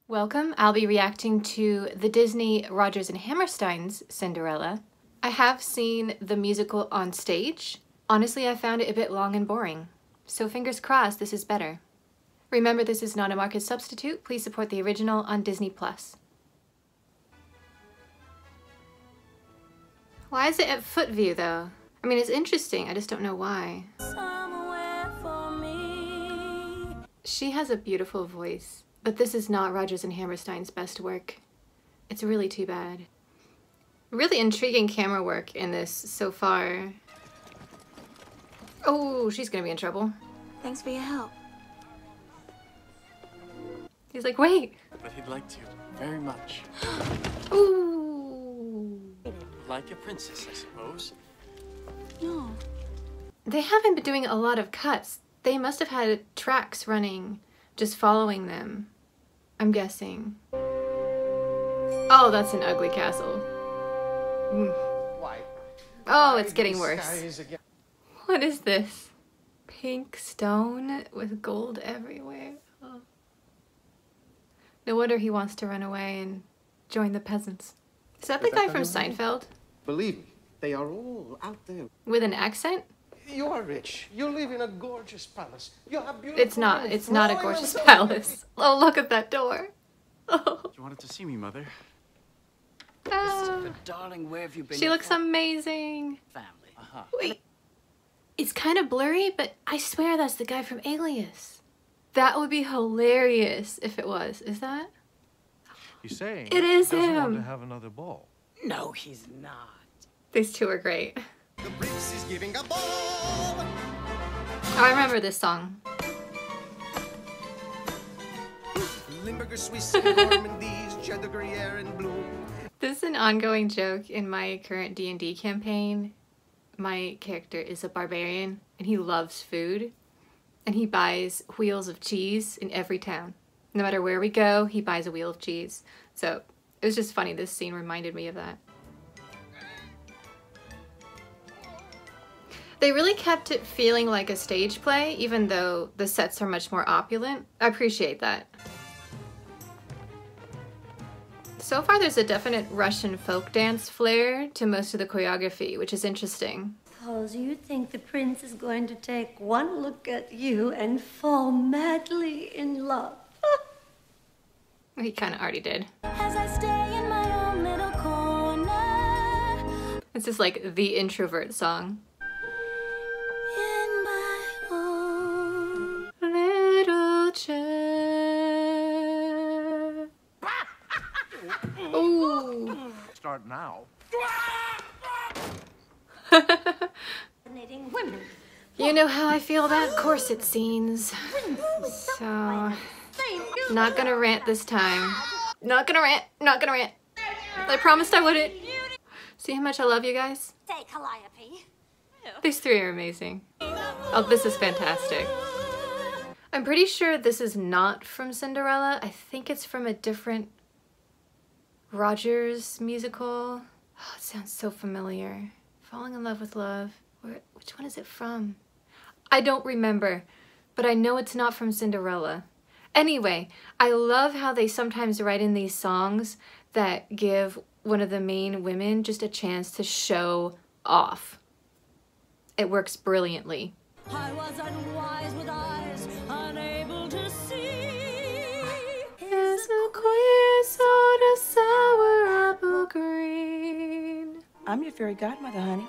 Welcome. I'll be reacting to the Disney Rodgers and Hammerstein's Cinderella. I have seen the musical on stage. Honestly, I found it a bit long and boring. So fingers crossed this is better. Remember, this is not a market substitute. Please support the original on Disney+. Why is it at foot view though? I mean, it's interesting, I just don't know why. She has a beautiful voice, but this is not Rodgers and Hammerstein's best work. It's really too bad. Really intriguing camera work in this so far. Oh, she's gonna be in trouble. Thanks for your help. He's like, wait. But he'd like to, very much. Ooh. Like a princess, I suppose. No. They haven't been doing a lot of cuts. They must have had tracks running, just following them, I'm guessing. Oh, that's an ugly castle. Why? Oh, it's getting worse. What is this? Pink stone with gold everywhere. Oh. No wonder he wants to run away and join the peasants. Is that the guy from Seinfeld? Believe me, they are all out there. With an accent? You are rich. You live in a gorgeous palace. You have beautiful It's not a women gorgeous throwing palace. Oh, look at that door. Oh. You wanted to see me, Mother? Ah. But darling, where have you been? She looks amazing. Family. Wait. It's kind of blurry, but I swear that's the guy from Alias. That would be hilarious if it was. Is that? He's saying It is he doesn't him. want to have another ball. No, he's not. These two are great. The prince is giving a ball. Oh, I remember this song. Limburger, Swiss, and Normandy's, cheddar, Gruyere, and blue. This is an ongoing joke in my current D&D campaign. My character is a barbarian, and he loves food. And he buys wheels of cheese in every town. No matter where we go, he buys a wheel of cheese. So it was just funny, this scene reminded me of that. They really kept it feeling like a stage play, even though the sets are much more opulent. I appreciate that. So far there's a definite Russian folk dance flair to most of the choreography, which is interesting. Suppose you think the prince is going to take one look at you and fall madly in love. He kind of already did. As I stay in my own little corner. This is like the introvert song. In my own Little chair. Ooh. Start now. Fascinating women. You know how I feel about corset scenes. So, not gonna rant this time. Not gonna rant. I promised I wouldn't. See how much I love you guys? Say Calliope. These three are amazing. Oh, this is fantastic. I'm pretty sure this is not from Cinderella. I think it's from a different Rodgers musical. Oh, it sounds so familiar. Falling in Love with Love. Which one is it from? I don't remember, but I know it's not from Cinderella. Anyway, I love how they sometimes write in these songs that give one of the main women just a chance to show off. It works brilliantly. I was unwise with eyes, unable to see. Is a queer sort of sour apple green. I'm your fairy godmother, honey.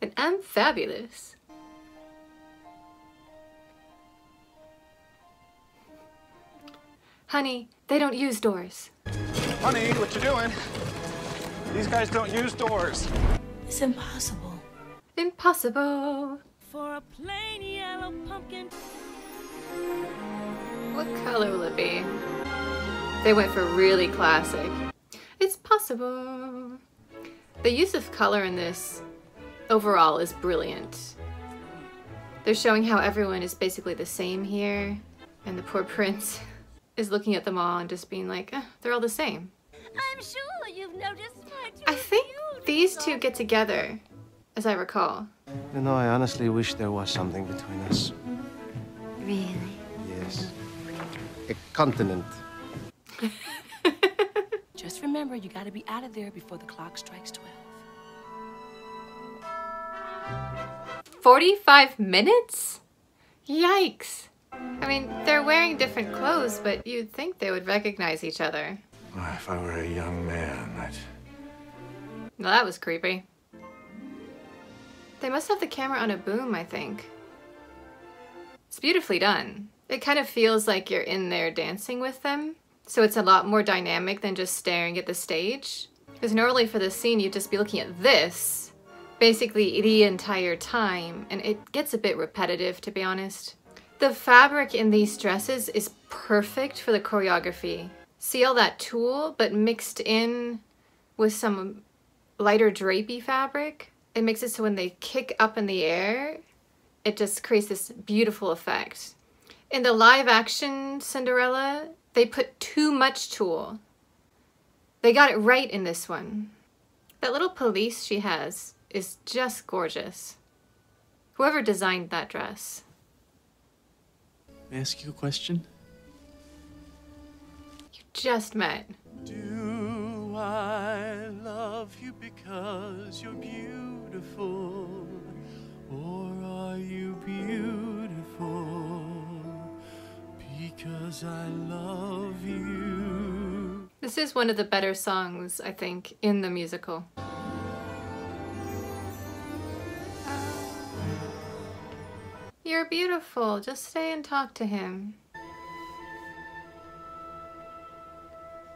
And I'm fabulous. Honey, they don't use doors. Honey, what you doing? These guys don't use doors. It's impossible. Impossible. For a plain yellow pumpkin. What color will it be? They went for really classic. It's possible. The use of color in this overall is brilliant. They're showing how everyone is basically the same here, and the poor prince is looking at them all and just being like, they're all the same. I'm sure you've noticed my I think these two get together, as I recall. You know, I honestly wish there was something between us. Really? Yes. A continent Just remember, you gotta be out of there before the clock strikes 12. 45 minutes? Yikes. I mean, they're wearing different clothes, but you'd think they would recognize each other. If I were a young man, I'd... Well, that was creepy. They must have the camera on a boom, I think. It's beautifully done. It kind of feels like you're in there dancing with them. So it's a lot more dynamic than just staring at the stage. Because normally for this scene, you'd just be looking at this basically the entire time. And it gets a bit repetitive, to be honest. The fabric in these dresses is perfect for the choreography. See all that tulle, but mixed in with some lighter drapey fabric? It makes it so when they kick up in the air, it just creates this beautiful effect. In the live action Cinderella, they put too much tulle. They got it right in this one. That little pelisse she has is just gorgeous. Whoever designed that dress. May I ask you a question? You just met. Do I love you because you're beautiful? Or are you beautiful because I love you? This is one of the better songs, I think, in the musical. You're beautiful. Just stay and talk to him.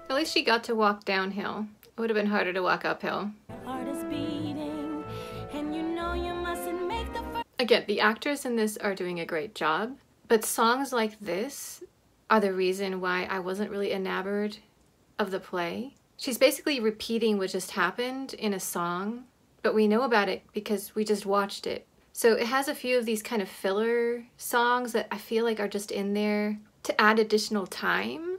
At least she got to walk downhill. It would have been harder to walk uphill. Heart is beating, and you know you mustn't make the first. Again, the actors in this are doing a great job, but songs like this are the reason why I wasn't really enamored of the play. She's basically repeating what just happened in a song, but we know about it because we just watched it. So it has a few of these kind of filler songs that I feel like are just in there to add additional time.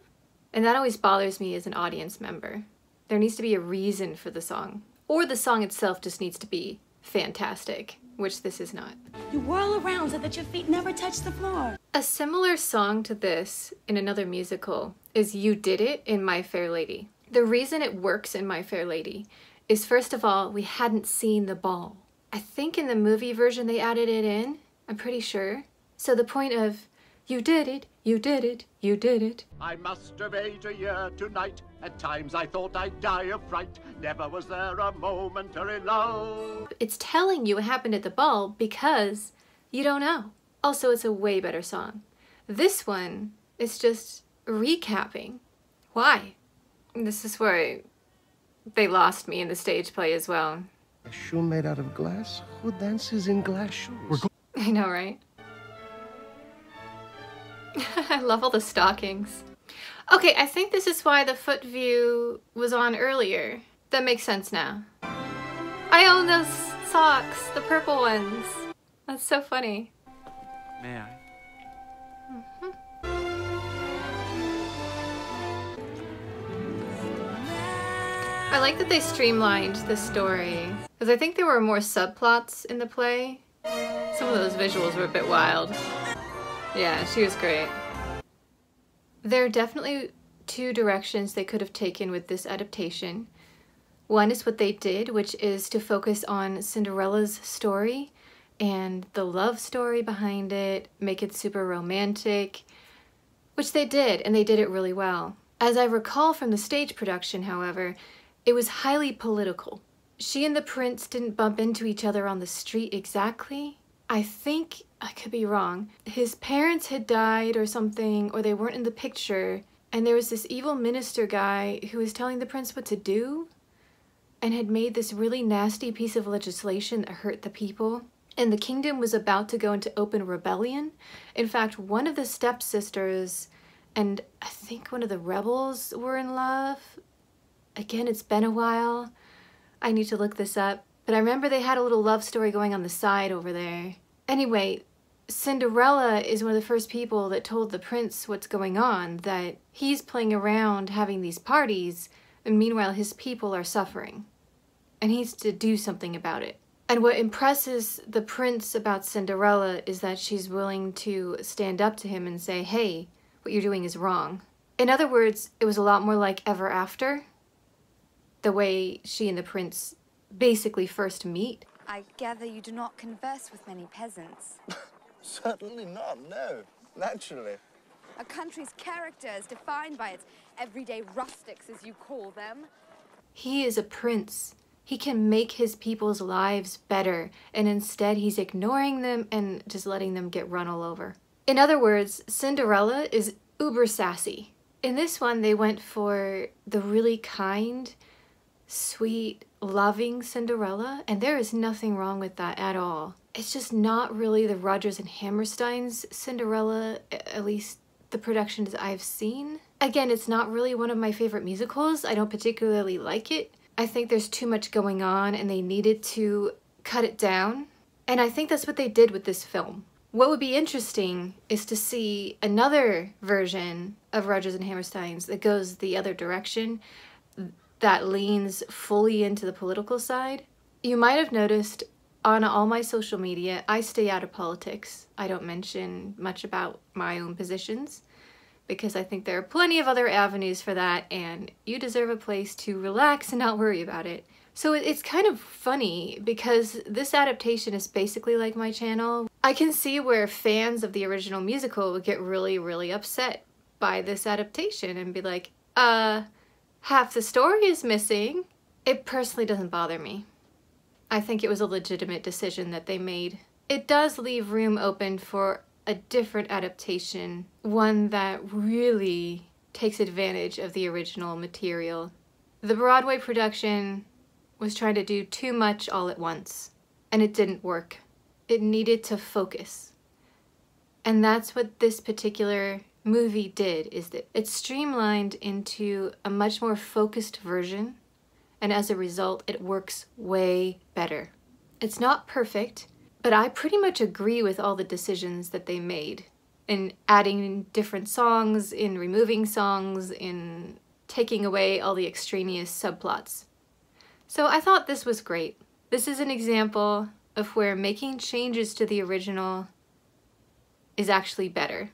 And that always bothers me as an audience member. There needs to be a reason for the song. Or the song itself just needs to be fantastic, which this is not. You whirl around so that your feet never touch the floor. A similar song to this in another musical is You Did It in My Fair Lady. The reason it works in My Fair Lady is, first of all, we hadn't seen the ball. I think in the movie version they added it in, I'm pretty sure. So the point of, you did it, you did it, you did it. I must have ate a year tonight. At times I thought I'd die of fright. Never was there a momentary lull. It's telling you what happened at the ball because you don't know. Also, it's a way better song. This one is just recapping. Why? This is where they lost me in the stage play as well. A shoe made out of glass? Who dances in glass shoes? I know, right? I love all the stockings. Okay, I think this is why the foot view was on earlier. That makes sense now. I own those socks, the purple ones. That's so funny. May I? I like that they streamlined the story, because I think there were more subplots in the play. Some of those visuals were a bit wild. Yeah, she was great. There are definitely two directions they could have taken with this adaptation. One is what they did, which is to focus on Cinderella's story and the love story behind it, make it super romantic, which they did, and they did it really well. As I recall from the stage production, however, it was highly political. She and the prince didn't bump into each other on the street exactly. I think, I could be wrong, his parents had died or something, or they weren't in the picture, and there was this evil minister guy who was telling the prince what to do, and had made this really nasty piece of legislation that hurt the people. And the kingdom was about to go into open rebellion. In fact, one of the stepsisters and I think one of the rebels were in love. Again, it's been a while. I need to look this up. But I remember they had a little love story going on the side over there. Anyway, Cinderella is one of the first people that told the prince what's going on, that he's playing around having these parties, and meanwhile his people are suffering. And he needs to do something about it. And what impresses the prince about Cinderella is that she's willing to stand up to him and say, hey, what you're doing is wrong. In other words, it was a lot more like Ever After, the way she and the prince basically first meet. I gather you do not converse with many peasants. Certainly not, no. Naturally. A country's character is defined by its everyday rustics, as you call them. He is a prince. He can make his people's lives better, and instead he's ignoring them and just letting them get run all over. In other words, Cinderella is uber sassy. In this one, they went for the really kind, sweet, loving Cinderella, and there is nothing wrong with that at all. It's just not really the Rodgers and Hammerstein's Cinderella, at least the productions I've seen. Again, it's not really one of my favorite musicals. I don't particularly like it. I think there's too much going on and they needed to cut it down. And I think that's what they did with this film. What would be interesting is to see another version of Rodgers and Hammerstein's that goes the other direction, that leans fully into the political side. You might have noticed on all my social media, I stay out of politics. I don't mention much about my own positions because I think there are plenty of other avenues for that, and you deserve a place to relax and not worry about it. So it's kind of funny because this adaptation is basically like my channel. I can see where fans of the original musical would get really, really upset by this adaptation and be like, half the story is missing. It personally doesn't bother me. I think it was a legitimate decision that they made. It does leave room open for a different adaptation, one that really takes advantage of the original material. The Broadway production was trying to do too much all at once, and it didn't work. It needed to focus. And that's what this particular movie did, is that it streamlined into a much more focused version, and as a result, it works way better. It's not perfect, but I pretty much agree with all the decisions that they made in adding different songs, in removing songs, in taking away all the extraneous subplots. So I thought this was great. This is an example of where making changes to the original is actually better.